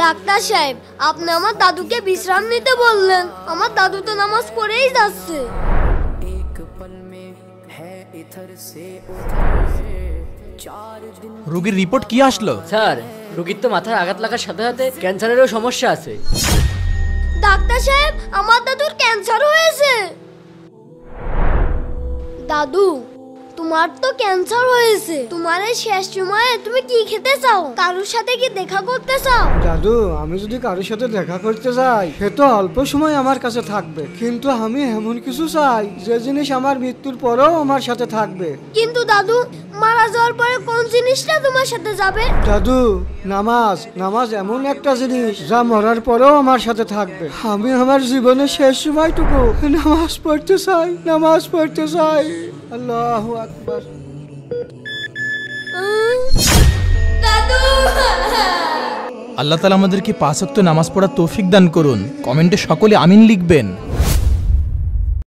Doctor সাহেব, আপনি আমার দাদুকে বিশ্রাম নিতে বললেন। আমার দাদু তো নামাজ পড়েই যাচ্ছে। রোগীর রিপোর্ট কি আসলো? স্যার, রোগীর তো মাথার আঘাত লাগার সাথে সাথে ক্যান্সারেরও সমস্যা আছে। ডাক্তার সাহেব, আমার দাদুর ক্যান্সার হয়েছে। দাদু, তোমার তো ক্যান্সার হয়েছে। তোমার এই শেষ সময়ে তুমি কি খেতে চাও? কারোর সাথে কি দেখা করতে চাও? দাদু, আমি যদি কারোর সাথে দেখা করতে যাই, সে তো অল্প সময় আমার কাছে থাকবে, কিন্তু আমি এমন কিছু চাই যে জিনিস আমার মৃত্যুর পরেও আমার সাথে থাকবে। কিন্তু দাদু, মারা যাওয়ার পরে কোন জিনিসটা তোমার সাথে যাবে? দাদু, নামাজ। নামাজ এমন একটা জিনিস যা মরার পরেও আমার সাথে থাকবে। আমি আমার জীবনের শেষ সময়টুকু নামাজ পড়তে চাই, নামাজ পড়তে চাই। আল্লাহু আকবার। দাদু, আল্লাহ তাআলা আমাদেরকে 5 ওয়াক্ত নামাজ পড়ার তৌফিক দান করুন। কমেন্টে সকলে আমিন লিখবেন।